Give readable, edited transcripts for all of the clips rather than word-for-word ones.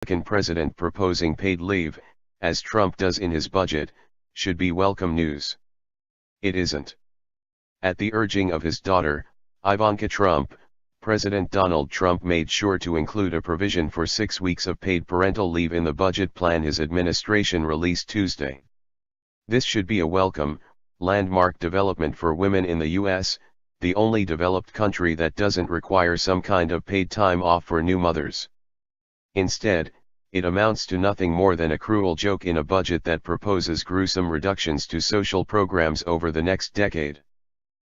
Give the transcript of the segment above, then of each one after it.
Republican president proposing paid leave, as Trump does in his budget, should be welcome news. It isn't. At the urging of his daughter, Ivanka Trump, President Donald Trump made sure to include a provision for 6 weeks of paid parental leave in the budget plan his administration released Tuesday. This should be a welcome, landmark development for women in the U.S., the only developed country that doesn't require some kind of paid time off for new mothers. Instead, it amounts to nothing more than a cruel joke in a budget that proposes gruesome reductions to social programs over the next decade.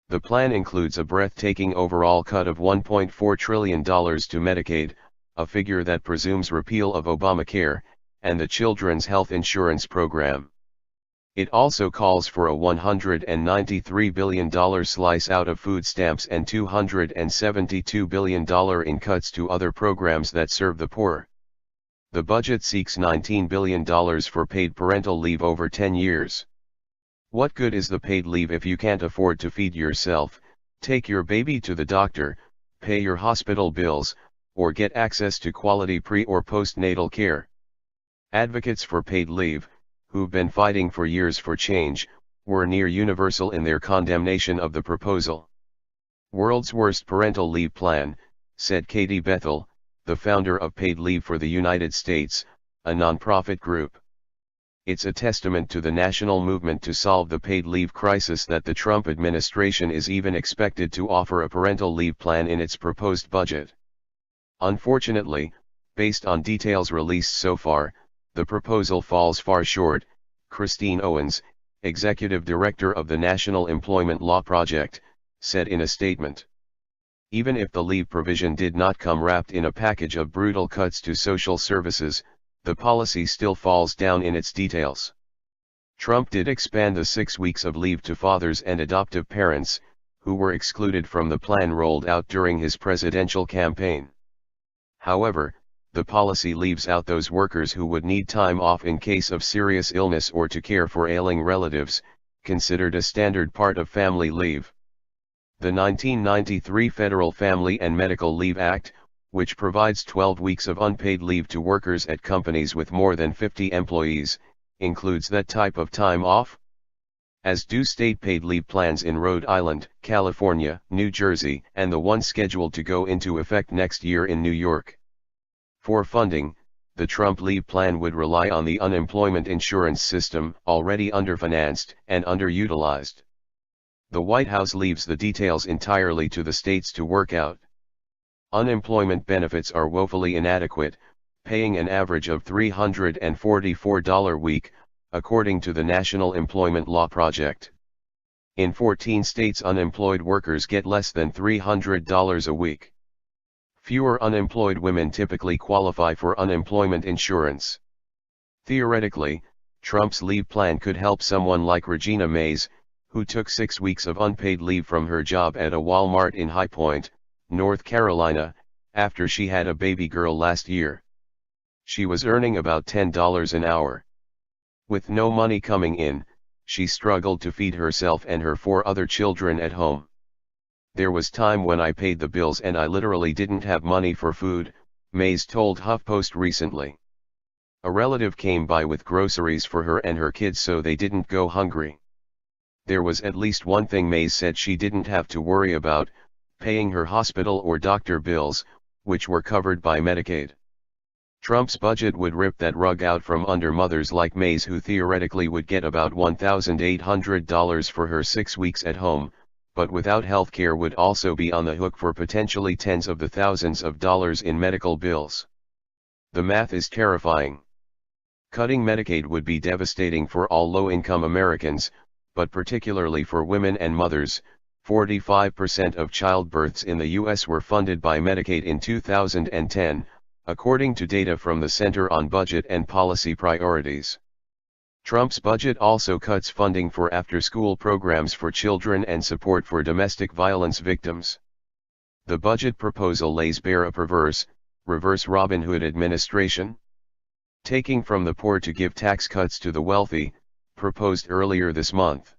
The plan includes a breathtaking overall cut of $1.4 trillion to Medicaid, a figure that presumes repeal of Obamacare, and the Children's Health Insurance Program. It also calls for a $193 billion slice out of food stamps and $272 billion in cuts to other programs that serve the poor. The budget seeks $19 billion for paid parental leave over 10 years. What good is the paid leave if you can't afford to feed yourself, take your baby to the doctor, pay your hospital bills, or get access to quality pre- or postnatal care? Advocates for paid leave, who've been fighting for years for change, were near universal in their condemnation of the proposal. World's worst parental leave plan, said Katie Bethel, the founder of Paid Leave for the United States, a nonprofit group. It's a testament to the national movement to solve the paid leave crisis that the Trump administration is even expected to offer a parental leave plan in its proposed budget. Unfortunately, based on details released so far, the proposal falls far short, Christine Owens, executive director of the National Employment Law Project, said in a statement. Even if the leave provision did not come wrapped in a package of brutal cuts to social services, the policy still falls down in its details. Trump did expand the 6 weeks of leave to fathers and adoptive parents, who were excluded from the plan rolled out during his presidential campaign. However, the policy leaves out those workers who would need time off in case of serious illness or to care for ailing relatives, considered a standard part of family leave. The 1993 Federal Family and Medical Leave Act, which provides 12 weeks of unpaid leave to workers at companies with more than 50 employees, includes that type of time off, as do state paid leave plans in Rhode Island, California, New Jersey, and the one scheduled to go into effect next year in New York. For funding, the Trump leave plan would rely on the unemployment insurance system, already underfinanced and underutilized. The White House leaves the details entirely to the states to work out. Unemployment benefits are woefully inadequate, paying an average of $344 a week, according to the National Employment Law Project. In 14 states, unemployed workers get less than $300 a week. Fewer unemployed women typically qualify for unemployment insurance. Theoretically, Trump's leave plan could help someone like Regina Mays, who took 6 weeks of unpaid leave from her job at a Walmart in High Point, North Carolina, after she had a baby girl last year. She was earning about $10 an hour. With no money coming in, she struggled to feed herself and her 4 other children at home. There was time when I paid the bills and I literally didn't have money for food, Mays told HuffPost recently. A relative came by with groceries for her and her kids so they didn't go hungry. There was at least one thing Mays said she didn't have to worry about: paying her hospital or doctor bills, which were covered by Medicaid. Trump's budget would rip that rug out from under mothers like Mays, who theoretically would get about $1,800 for her 6 weeks at home, but without health care would also be on the hook for potentially tens of thousands of dollars in medical bills. The math is terrifying. Cutting Medicaid would be devastating for all low-income Americans, but particularly for women and mothers. 45% of childbirths in the U.S. were funded by Medicaid in 2010, according to data from the Center on Budget and Policy Priorities. Trump's budget also cuts funding for after-school programs for children and support for domestic violence victims. The budget proposal lays bare a perverse, reverse Robin Hood administration. Taking from the poor to give tax cuts to the wealthy, proposed earlier this month.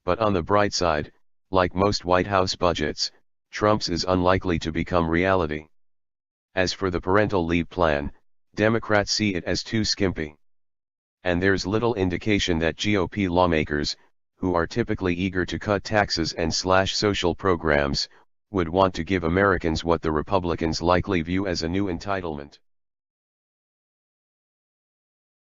But on the bright side, like most White House budgets, Trump's is unlikely to become reality. As for the parental leave plan, Democrats see it as too skimpy. And there's little indication that GOP lawmakers, who are typically eager to cut taxes and slash social programs, would want to give Americans what the Republicans likely view as a new entitlement.